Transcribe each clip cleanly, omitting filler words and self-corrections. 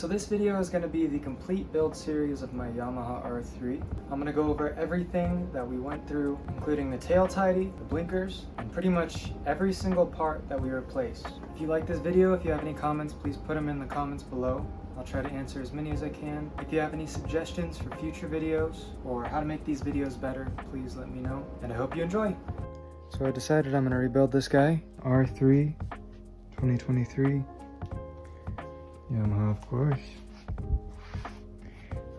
So this video is going to be the complete build series of my Yamaha R3. I'm going to go over everything that we went through, including the tail tidy, the blinkers, and pretty much every single part that we replaced. If you like this video, if you have any comments, please put them in the comments below. I'll try to answer as many as I can. If you have any suggestions for future videos or how to make these videos better, please let me know, and I hope you enjoy. So I decided I'm going to rebuild this guy, R3 2023. Yamaha, of course.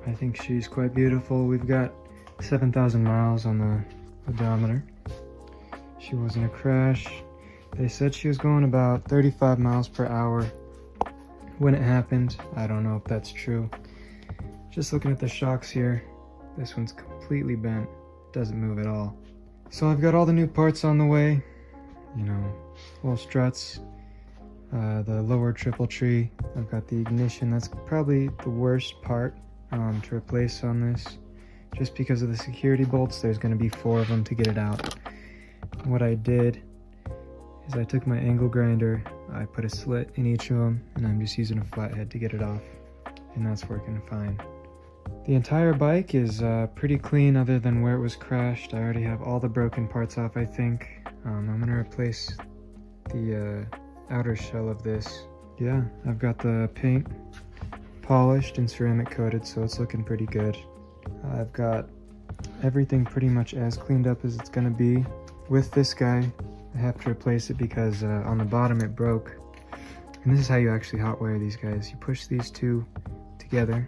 I think she's quite beautiful. We've got 7,000 miles on the odometer. She wasn't a crash. They said she was going about 35 miles per hour when it happened. I don't know if that's true. Just looking at the shocks here, this one's completely bent. Doesn't move at all. So I've got all the new parts on the way. You know, little struts. The lower triple tree. I've got the ignition. That's probably the worst part to replace on this. Just because of the security bolts, there's going to be 4 of them to get it out. What I did is I took my angle grinder, I put a slit in each of them, and I'm just using a flathead to get it off. And that's working fine. The entire bike is pretty clean other than where it was crashed. I already have all the broken parts off, I think. I'm going to replace the outer shell of this. Yeah, I've got the paint polished and ceramic coated, so it's looking pretty good. I've got everything pretty much as cleaned up as it's gonna be. With this guy, I have to replace it because on the bottom it broke. And this is how you actually hotwire these guys. You push these two together,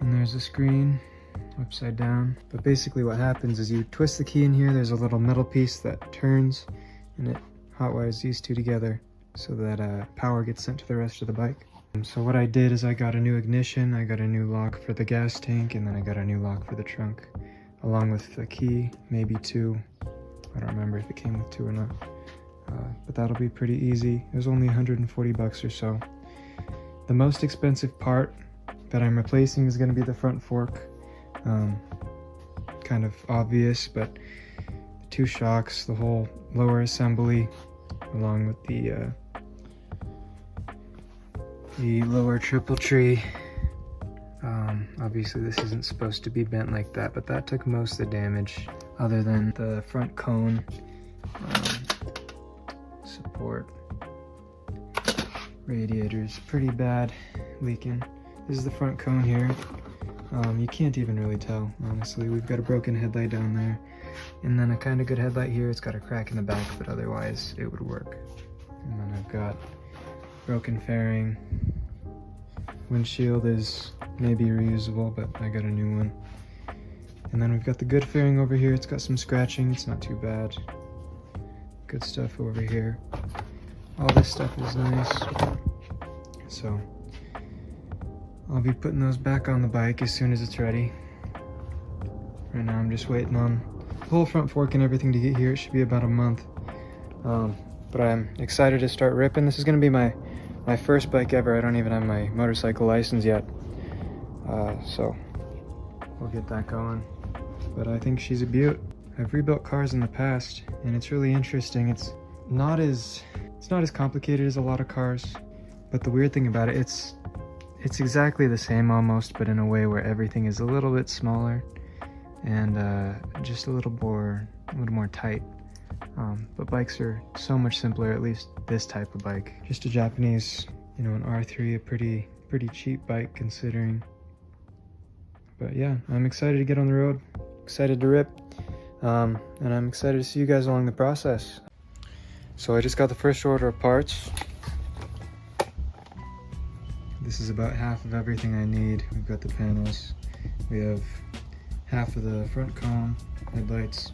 and there's a screen upside down. But basically what happens is you twist the key in here, there's a little metal piece that turns, and it hotwires these two together so that power gets sent to the rest of the bike. So what I did is I got a new ignition, I got a new lock for the gas tank, and then I got a new lock for the trunk, along with a key, maybe 2. I don't remember if it came with 2 or not, but that'll be pretty easy. It was only 140 bucks or so. The most expensive part that I'm replacing is going to be the front fork. Kind of obvious, but the 2 shocks, the whole lower assembly, along with the lower triple tree. Obviously this isn't supposed to be bent like that, but that took most of the damage, other than the front cone support. Radiator's pretty bad leaking. This is the front cone here. You can't even really tell, honestly. We've got a broken headlight down there, and then a kind of good headlight here. It's got a crack in the back, but otherwise it would work. And then I've got broken fairing. Windshield is maybe reusable, but I got a new one. And then we've got the good fairing over here. It's got some scratching, it's not too bad. Good stuff over here. All this stuff is nice. So I'll be putting those back on the bike as soon as it's ready. Right now I'm just waiting on the whole front fork and everything to get here. It should be about a month. But I'm excited to start ripping. This is going to be my first bike ever. I don't even have my motorcycle license yet. So we'll get that going. But I think she's a beaut. I've rebuilt cars in the past, and it's really interesting. It's not as complicated as a lot of cars, but the weird thing about it, it's exactly the same almost, but in a way where everything is a little bit smaller and just a little more tight. But bikes are so much simpler, at least this type of bike. Just a Japanese, you know, an R3, a pretty cheap bike considering. But yeah, I'm excited to get on the road, excited to rip, and I'm excited to see you guys along the process. So I just got the first order of parts. This is about half of everything I need. We've got the panels. We have half of the front cone, headlights.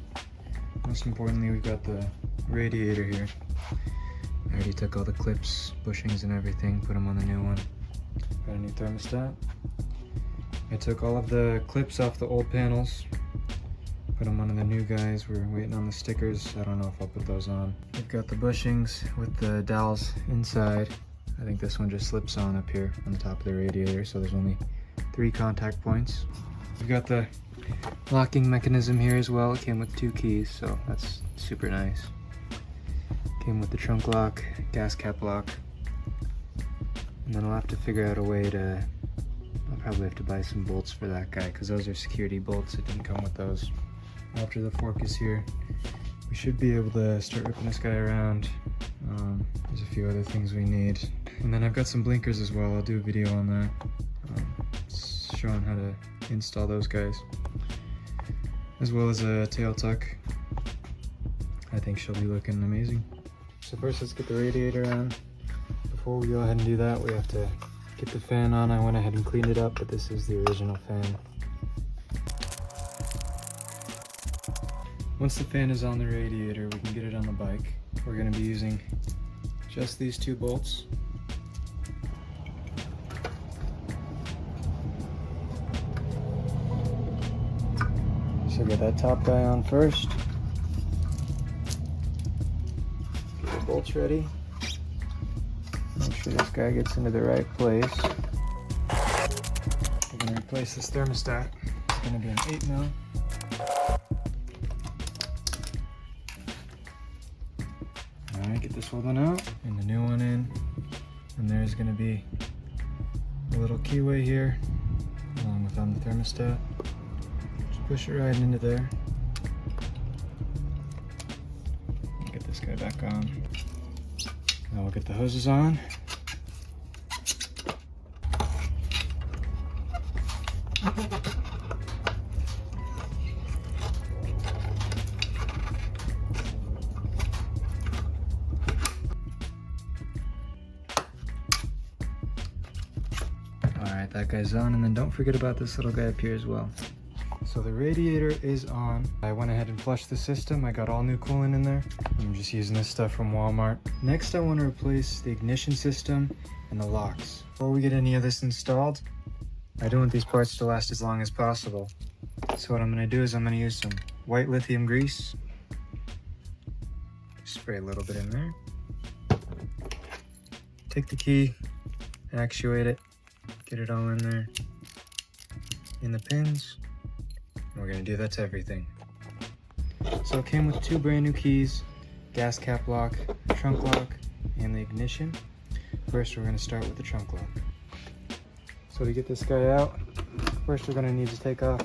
Most importantly, we've got the radiator here. I already took all the clips, bushings and everything, put them on the new one. Got a new thermostat. I took all of the clips off the old panels, put them on the new guys. We're waiting on the stickers. I don't know if I'll put those on. We've got the bushings with the dowels inside. I think this one just slips on up here on the top of the radiator, so there's only 3 contact points. We've got the locking mechanism here as well. It came with 2 keys, so that's super nice. Came with the trunk lock, gas cap lock, And then I'll have to figure out a way to, I'll probably have to buy some bolts for that guy because those are security bolts. It didn't come with those. After the fork is here, we should be able to start ripping this guy around. There's a few other things we need. And then I've got some blinkers as well. I'll do a video on that, showing how to install those guys. As well as a tail tuck. I think she'll be looking amazing. So first let's get the radiator on. Before we go ahead and do that, we have to get the fan on. I went ahead and cleaned it up, but this is the original fan. Once the fan is on the radiator, we can get it on the bike. We're going to be using just these two bolts. So get that top guy on first. Get the bolts ready. Make sure this guy gets into the right place. We're going to replace this thermostat. It's going to be an 8mm. Alright, get this old one out and the new one in. And there's going to be a little keyway here along with on the thermostat. Just push it right into there. Get this guy back on. Now we'll get the hoses on. Alright, that guy's on, and then don't forget about this little guy up here as well. So the radiator is on. I went ahead and flushed the system. I got all new coolant in there. I'm just using this stuff from Walmart. Next, I want to replace the ignition system and the locks. Before we get any of this installed, I don't want these parts to last as long as possible. So what I'm going to do is I'm going to use some white lithium grease. Spray a little bit in there. Take the key, actuate it, get it all in there, in the pins. We're going to do that to everything. So it came with two brand new keys, gas cap lock, trunk lock, and the ignition. First we're going to start with the trunk lock. So to get this guy out, first we're going to need to take off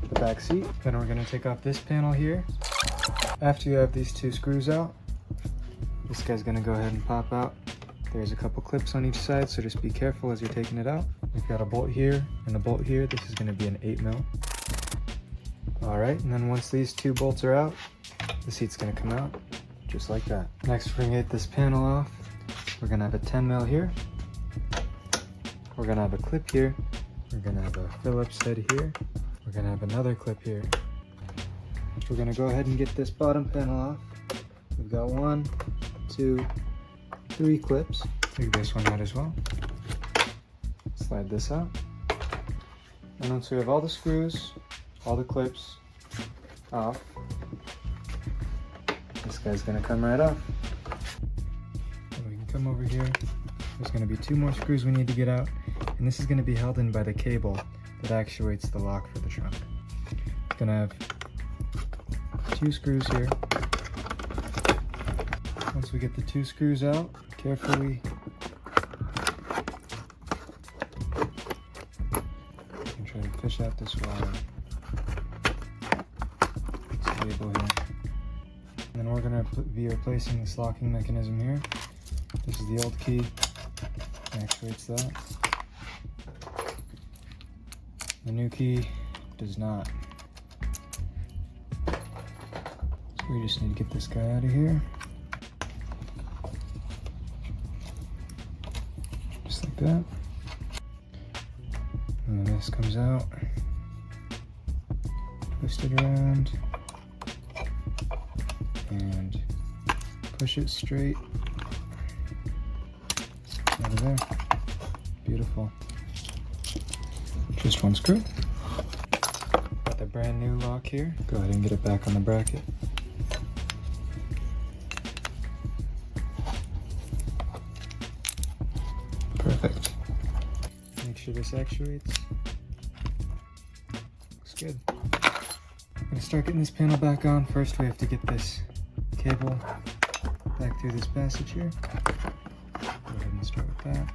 the back seat. Then we're going to take off this panel here. After you have these two screws out, this guy's going to go ahead and pop out. There's a couple clips on each side, so just be careful as you're taking it out. We've got a bolt here and a bolt here. This is going to be an 8mm. Alright, and then once these two bolts are out, the seat's going to come out just like that. Next, we're going to get this panel off. We're going to have a 10mm here. We're going to have a clip here. We're going to have a Phillips head here. We're going to have another clip here. We're going to go ahead and get this bottom panel off. We've got 1, 2, 3 clips. Take this one out as well. Slide this out. And once we have all the screws, all the clips off, this guy's gonna come right off. So we can come over here. There's gonna be 2 more screws we need to get out, and this is gonna be held in by the cable that actuates the lock for the trunk. It's gonna have 2 screws here. Once we get the 2 screws out, carefully you can try to fish out this wire. This cable here. And then we're going to be replacing this locking mechanism here. This is the old key. Actuates that. The new key does not. So we just need to get this guy out of here. Just like that. And then this comes out. Twist it around. And push it straight out of there. Beautiful. Just 1 screw. Got the brand new lock here. Go ahead and get it back on the bracket. Perfect. Make sure this actuates. Looks good. I'm gonna start getting this panel back on. First we have to get this cable back through this passage here. Go ahead and start with that.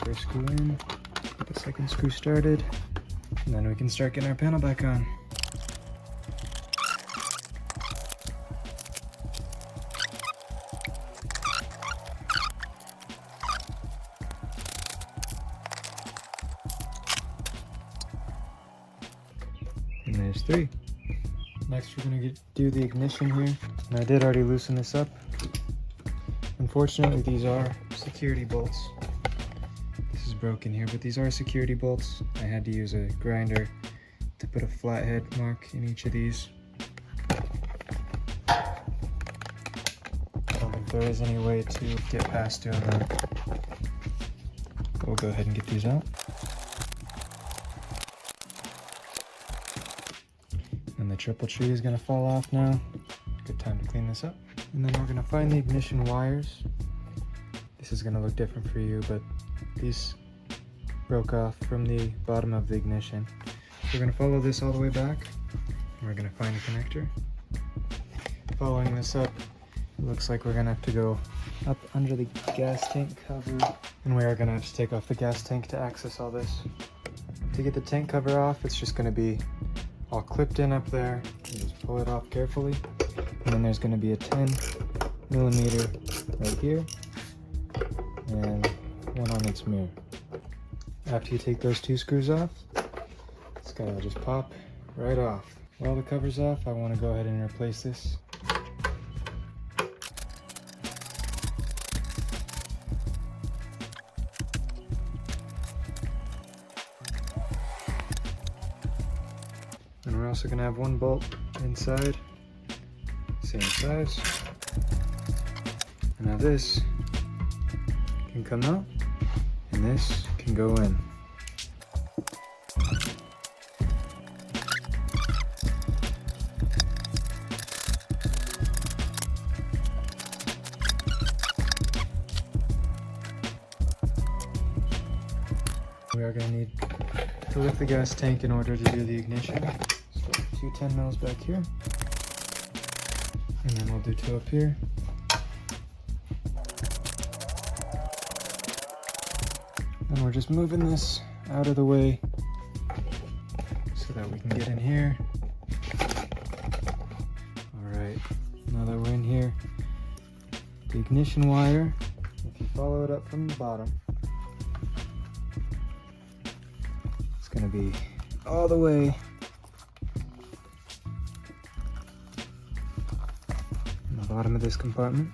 first screw in, get the second screw started, and then we can start getting our panel back on. And there's 3. Next we're gonna do the ignition here. And I did already loosen this up. Unfortunately, these are security bolts. This is broken here, but these are security bolts. I had to use a grinder to put a flathead mark in each of these. I don't think there is any way to get past doing that. We'll go ahead and get these out. And the triple tree is gonna fall off now. Good time to clean this up. And then we're gonna find the ignition wires. This is gonna look different for you, but these broke off from the bottom of the ignition. We're gonna follow this all the way back, and we're gonna find a connector. Following this up, it looks like we're gonna have to go up under the gas tank cover, and we are gonna have to take off the gas tank to access all this. To get the tank cover off, it's just gonna be all clipped in up there. You just pull it off carefully. And then there's going to be a 10mm right here and one on its mirror. After you take those 2 screws off, this guy will just pop right off. While the cover's off, I want to go ahead and replace this. And we're also going to have 1 bolt inside. Same size. And now this can come out and this can go in. We are going to need to lift the gas tank in order to do the ignition. So 2 10 mils back here. And then we'll do 2 up here. And we're just moving this out of the way so that we can get in here. Alright, now that we're in here, the ignition wire, if you follow it up from the bottom, it's going to be all the way bottom of this compartment.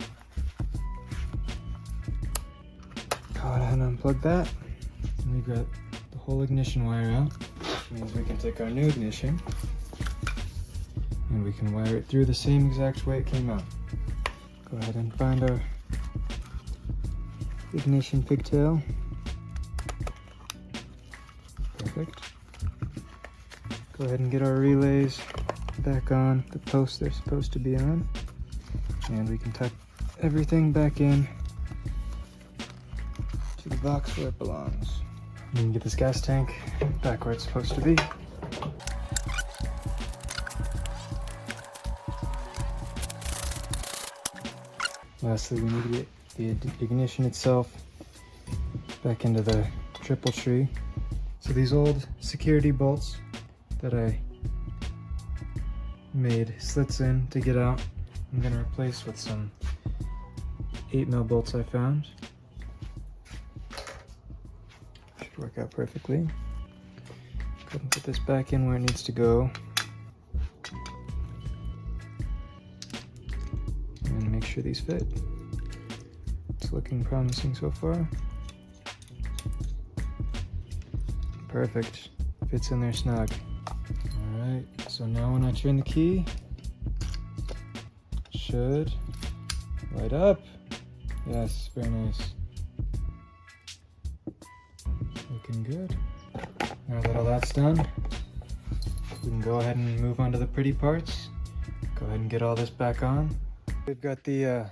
Go ahead and unplug that. And we've got the whole ignition wire out, which means we can take our new ignition and we can wire it through the same exact way it came out. Go ahead and find our ignition pigtail. Perfect. Go ahead and get our relays back on the post they're supposed to be on. And we can tuck everything back in to the box where it belongs. We can get this gas tank back where it's supposed to be. Lastly, we need to get the ignition itself back into the triple tree. So these old security bolts that I made slits in to get out, I'm going to replace with some 8mm bolts I found. Should work out perfectly. Go ahead and put this back in where it needs to go. And make sure these fit. It's looking promising so far. Perfect. Fits in there snug. Alright, so now when I turn the key, should light up. Yes, very nice. Looking good. Now that all that's done, we can go ahead and move on to the pretty parts. Go ahead and get all this back on. We've got the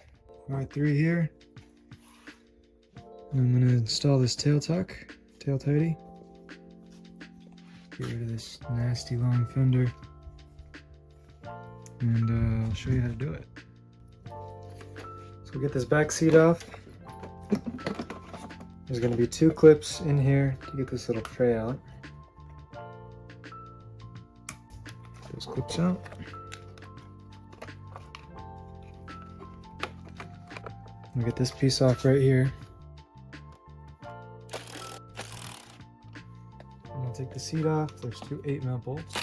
R3 here. And I'm going to install this tail tidy. Get rid of this nasty long fender. And I'll show you how to do it. So we'll get this back seat off. There's going to be 2 clips in here to get this little tray out. Those clips out. We'll get this piece off right here. And I'll take the seat off. There's 2 8mm bolts.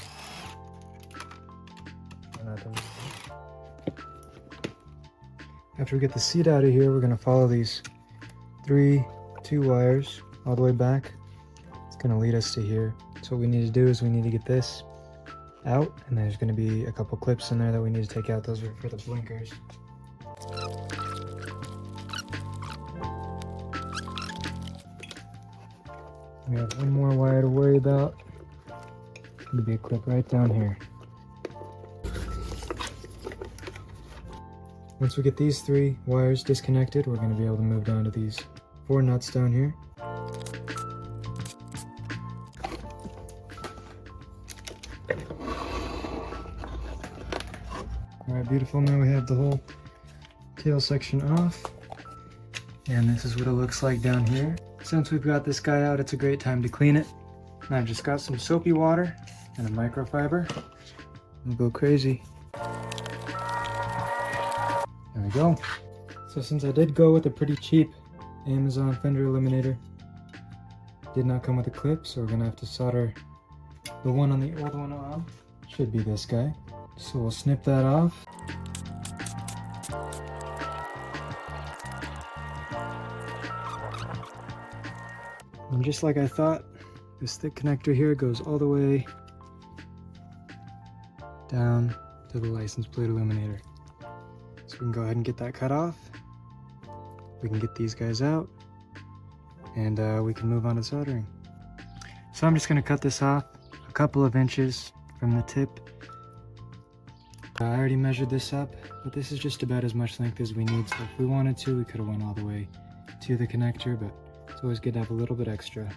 After we get the seat out of here, we're going to follow these 2 wires all the way back. It's going to lead us to here. So what we need to do is we need to get this out, and there's going to be a couple clips in there that we need to take out. Those are for the blinkers. We have one more wire to worry about. It's going to be a clip right down here. Once we get these 3 wires disconnected, we're going to be able to move down to these 4 nuts down here. Alright, beautiful. Now we have the whole tail section off. And this is what it looks like down here. Since we've got this guy out, it's a great time to clean it. And I've just got some soapy water and a microfiber. We'll go crazy. There we go. So since I did go with a pretty cheap Amazon Fender Eliminator, did not come with a clip, so we're gonna have to solder the one on the old one on. Should be this guy. So we'll snip that off. And just like I thought, this thick connector here goes all the way down to the license plate illuminator. So we can go ahead and get that cut off. We can get these guys out, and we can move on to soldering. So I'm just going to cut this off a couple of inches from the tip. I already measured this up, but this is just about as much length as we need. So if we wanted to, we could have went all the way to the connector, but it's always good to have a little bit extra.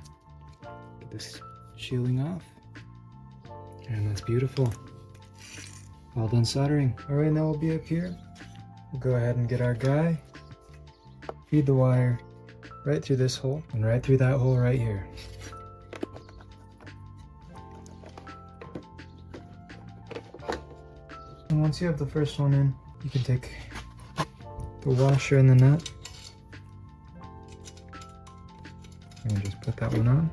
Get this shielding off, and that's beautiful. All done soldering. All right, now we'll be up here. We'll go ahead and get our guy, feed the wire right through this hole and right through that hole right here. And once you have the first one in, you can take the washer and the nut and just put that one on.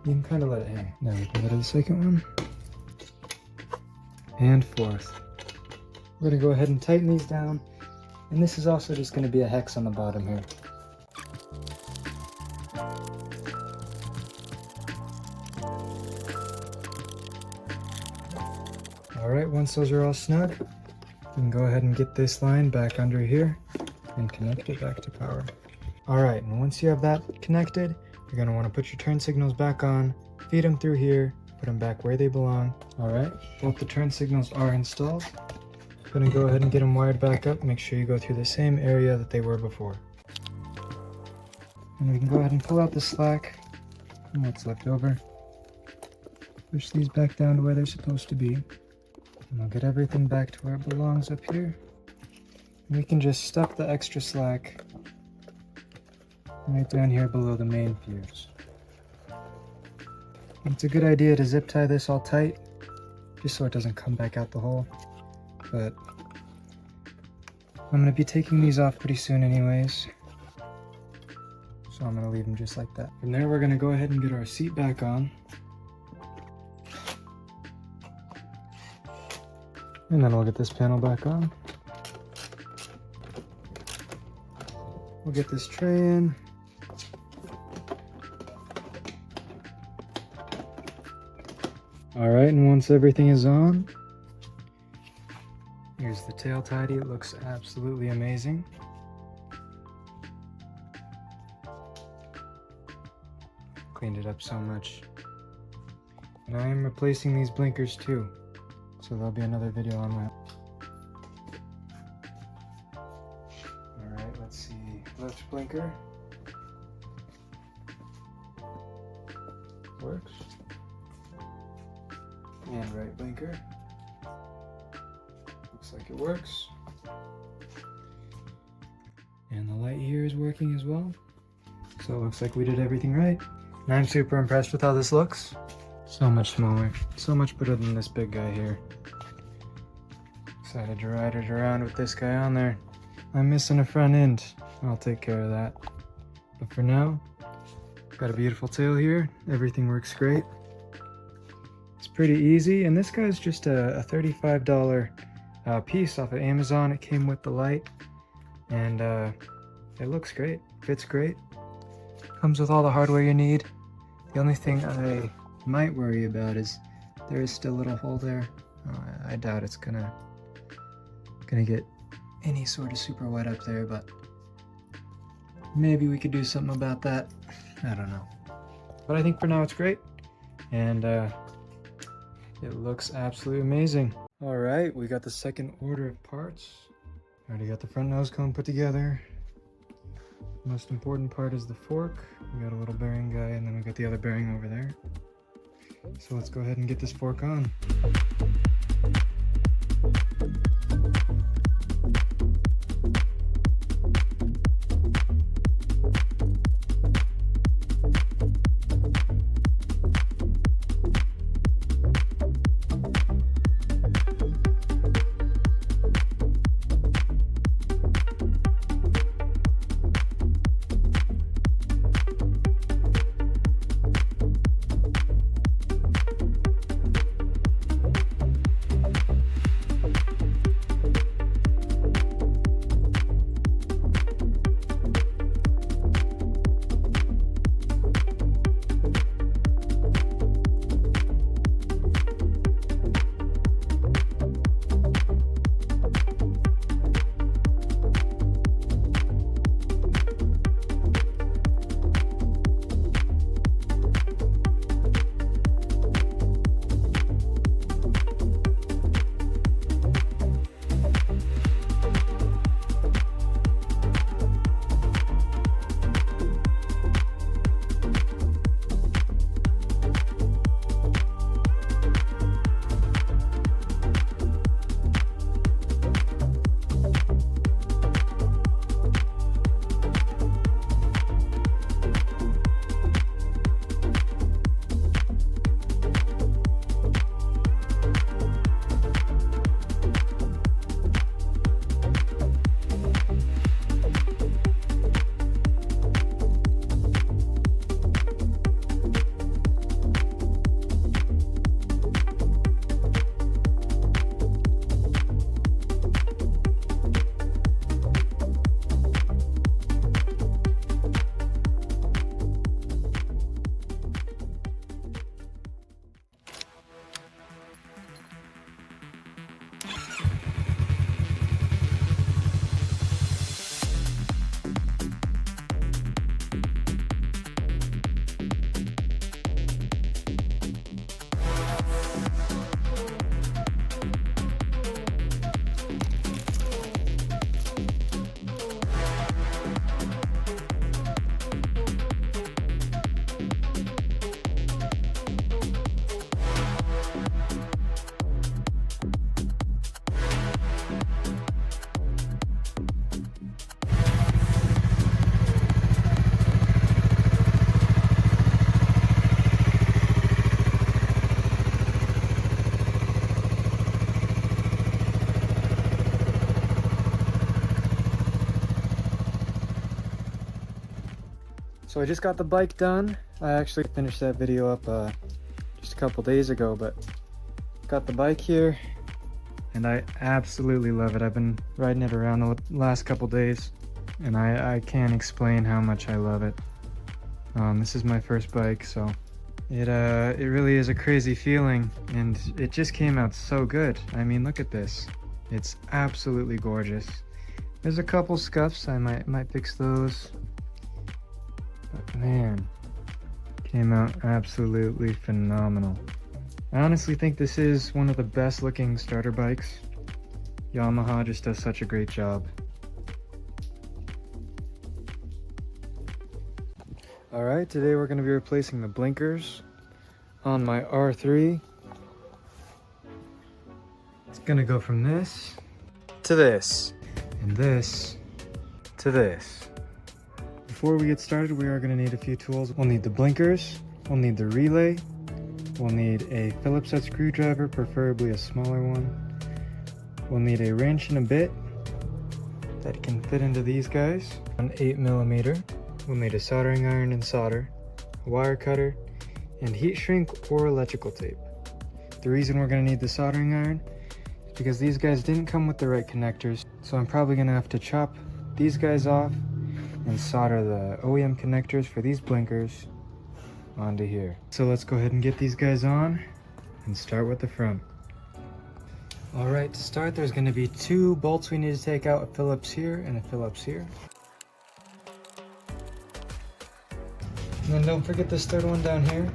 You can kind of let it hang. Now we can go to the second one and fourth. We're going to go ahead and tighten these down, and this is also just going to be a hex on the bottom here. Alright, once those are all snug, we can go ahead and get this line back under here and connect it back to power. Alright, and once you have that connected, you're going to want to put your turn signals back on, feed them through here, put them back where they belong. Alright, both the turn signals are installed. I'm going to go ahead and get them wired back up. Make sure you go through the same area that they were before. And we can go ahead and pull out the slack and what's left over. Push these back down to where they're supposed to be. And I'll get everything back to where it belongs up here. And we can just stuff the extra slack right down here below the main fuse. And it's a good idea to zip tie this all tight, just so it doesn't come back out the hole. But I'm going to be taking these off pretty soon anyways, so I'm going to leave them just like that. From there, we're going to go ahead and get our seat back on. And then we'll get this panel back on. We'll get this tray in. Alright, and once everything is on, here's the tail tidy. It looks absolutely amazing. Cleaned it up so much. And I am replacing these blinkers too, so there'll be another video on that. Alright, let's see. Left blinker. Works. And right blinker. Looks like it works. And the light here is working as well. So So it looks like we did everything right. And I'm super impressed with how this looks. So much smaller, so much better than this big guy here. Excited to ride it around with this guy on there. I'm missing a front end. I'll take care of that. But for now, got a beautiful tail here. Everything works great. It's pretty easy, and this guy's just a $35 piece off of Amazon. It came with the light, and it looks great, fits great. Comes with all the hardware you need. The only thing I might worry about is there is still a little hole there. I doubt it's gonna get any sort of super wet up there, but maybe we could do something about that. I don't know. But I think for now it's great, and it looks absolutely amazing. All right, we got the second order of parts. Already got the front nose cone put together. Most important part is the fork. We got a little bearing guy, and then we got the other bearing over there. So let's go ahead and get this fork on. So I just got the bike done. I actually finished that video up just a couple days ago, but got the bike here and I absolutely love it. I've been riding it around the last couple days and I can't explain how much I love it. This is my first bike, so it really is a crazy feeling, and it just came out so good. I mean, look at this. It's absolutely gorgeous. There's a couple scuffs, I might fix those. But man, came out absolutely phenomenal. I honestly think this is one of the best looking starter bikes. Yamaha just does such a great job. Alright, today we're going to be replacing the blinkers on my R3. It's going to go from this to this, and this to this. before we get started, we are going to need a few tools. We'll need the blinkers, we'll need the relay, we'll need a Phillips head screwdriver, preferably a smaller one. We'll need a wrench and a bit that can fit into these guys. An 8mm. We'll need a soldering iron and solder, a wire cutter, and heat shrink or electrical tape. The reason we're going to need the soldering iron is because these guys didn't come with the right connectors, so I'm probably going to have to chop these guys off and solder the OEM connectors for these blinkers onto here. So let's go ahead and get these guys on and start with the front. Alright, to start, there's going to be 2 bolts we need to take out, a Phillips here and a Phillips here. And then don't forget this third one down here.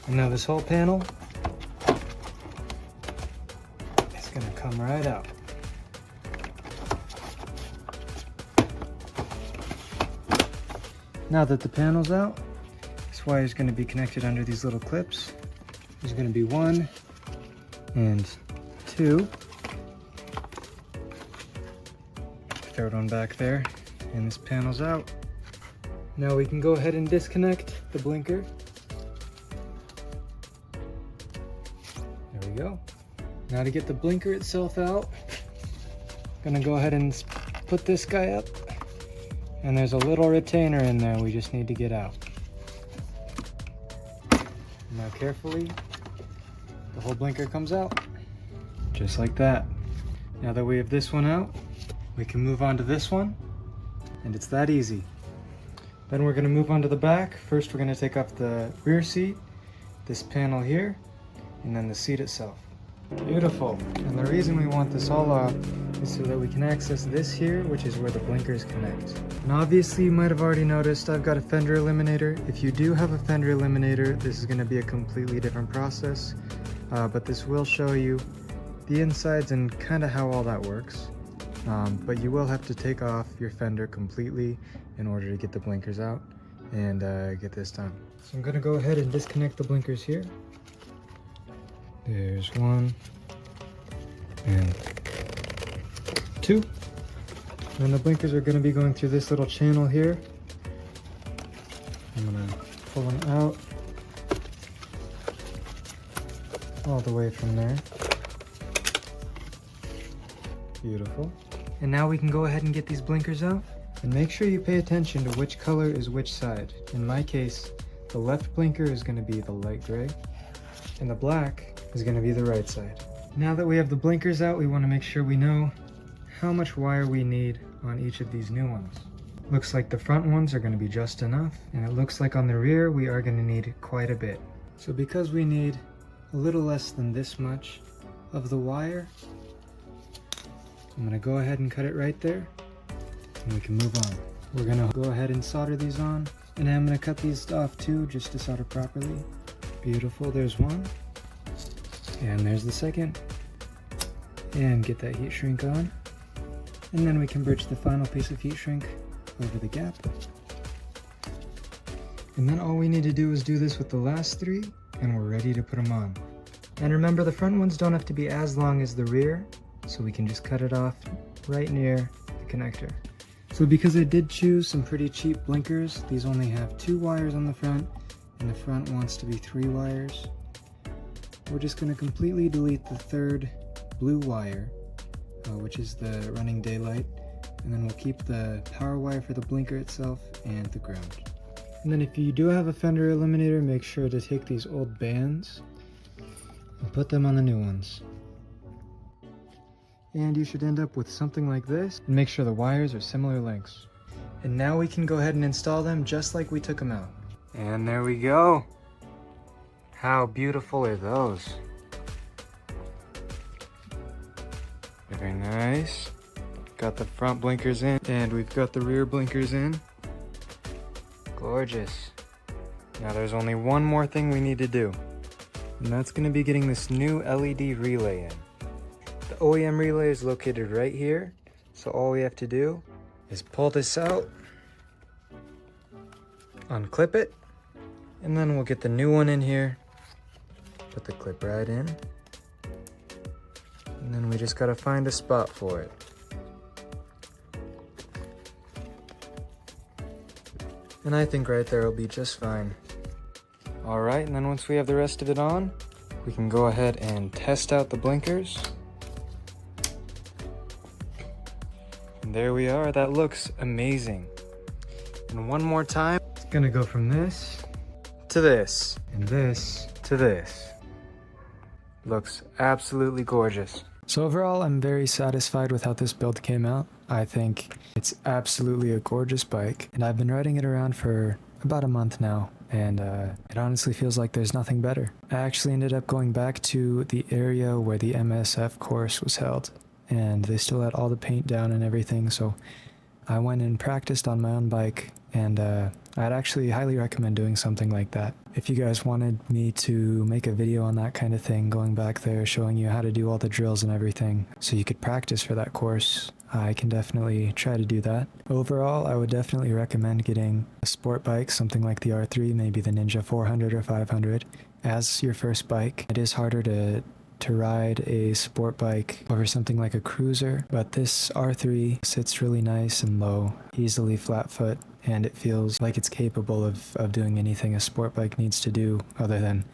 And now this whole panel is going to come right out. Now that the panel's out, this wire is going to be connected under these little clips. There's going to be 1 and 2. Third one back there, and this panel's out. Now we can go ahead and disconnect the blinker. There we go. Now to get the blinker itself out, I'm gonna go ahead and put this guy up, and there's a little retainer in there we just need to get out. Now carefully, the whole blinker comes out, just like that. Now that we have this one out, we can move on to this one, and it's that easy. Then we're going to move on to the back. First we're going to take off the rear seat, this panel here, and then the seat itself. Beautiful. And the reason we want this all off is so that we can access this here, which is where the blinkers connect. And obviously you might have already noticed I've got a Fender Eliminator. If you do have a Fender Eliminator, this is going to be a completely different process, but this will show you the insides and kind of how all that works. But you will have to take off your fender completely in order to get the blinkers out and get this done. So I'm going to go ahead and disconnect the blinkers here. There's 1 and 2. And the blinkers are going to be going through this little channel here. I'm going to pull them out all the way from there. Beautiful. And now we can go ahead and get these blinkers out. And make sure you pay attention to which color is which side. In my case, the left blinker is going to be the light gray, and the black is going to be the right side. Now that we have the blinkers out, we want to make sure we know how much wire we need on each of these new ones. Looks like the front ones are going to be just enough, and it looks like on the rear we are going to need quite a bit. So because we need a little less than this much of the wire, I'm going to go ahead and cut it right there, and we can move on. We're going to go ahead and solder these on, and I'm going to cut these off too, just to solder properly. Beautiful, there's one, and there's the second. And get that heat shrink on, and then we can bridge the final piece of heat shrink over the gap. And then all we need to do is do this with the last 3, and we're ready to put them on. And remember, the front ones don't have to be as long as the rear, so we can just cut it off right near the connector. So because I did choose some pretty cheap blinkers, these only have 2 wires on the front, and the front wants to be 3 wires. We're just going to completely delete the third blue wire, which is the running daylight, and then we'll keep the power wire for the blinker itself and the ground. And then if you do have a Fender Eliminator, make sure to take these old bands and put them on the new ones. And you should end up with something like this, and make sure the wires are similar lengths. And now we can go ahead and install them just like we took them out. And there we go. How beautiful are those? Very nice. Got the front blinkers in, and we've got the rear blinkers in. Gorgeous. Now there's only one more thing we need to do, and that's going to be getting this new LED relay in. The OEM relay is located right here, so all we have to do is pull this out, unclip it, and then we'll get the new one in here, put the clip right in, and then we just gotta find a spot for it. And I think right there will be just fine. All right, and then once we have the rest of it on, we can go ahead and test out the blinkers. And there we are, that looks amazing. And one more time, it's gonna go from this to this, and this to this. Looks absolutely gorgeous. So overall, I'm very satisfied with how this build came out. I think it's absolutely a gorgeous bike, and I've been riding it around for about a month now, and it honestly feels like there's nothing better. I actually ended up going back to the area where the MSF course was held, and they still had all the paint down and everything, so I went and practiced on my own bike, and I'd actually highly recommend doing something like that. If you guys wanted me to make a video on that kind of thing, going back there, showing you how to do all the drills and everything, so you could practice for that course, I can definitely try to do that. Overall, I would definitely recommend getting a sport bike, something like the R3, maybe the Ninja 400 or 500, as your first bike. It is harder to ride a sport bike over something like a cruiser, but this R3 sits really nice and low, easily flat foot, and it feels like it's capable of doing anything a sport bike needs to do other than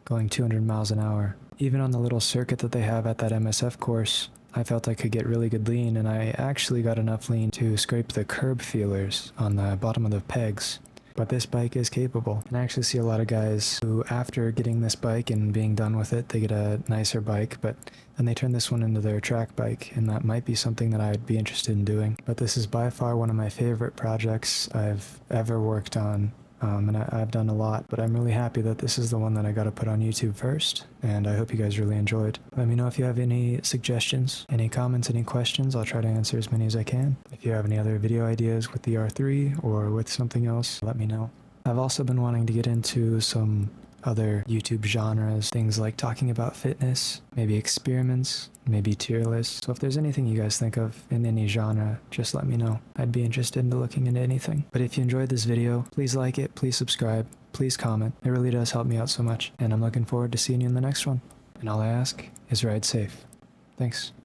going 200 miles an hour. Even on the little circuit that they have at that MSF course, I felt I could get really good lean, and I actually got enough lean to scrape the curb feelers on the bottom of the pegs. But this bike is capable, and I actually see a lot of guys who, after getting this bike and being done with it, they get a nicer bike, but then they turn this one into their track bike, and that might be something that I'd be interested in doing. But this is by far one of my favorite projects I've ever worked on, and I've done a lot, but I'm really happy that this is the one that I got to put on YouTube first, and I hope you guys really enjoyed. Let me know if you have any suggestions, any comments, any questions. I'll try to answer as many as I can. If you have any other video ideas with the R3 or with something else, let me know. I've also been wanting to get into some other YouTube genres, things like talking about fitness, maybe experiments, maybe tier lists. So if there's anything you guys think of in any genre, just let me know. I'd be interested in looking into anything. But if you enjoyed this video, please like it, please subscribe, please comment. It really does help me out so much, and I'm looking forward to seeing you in the next one. And all I ask is ride safe. Thanks.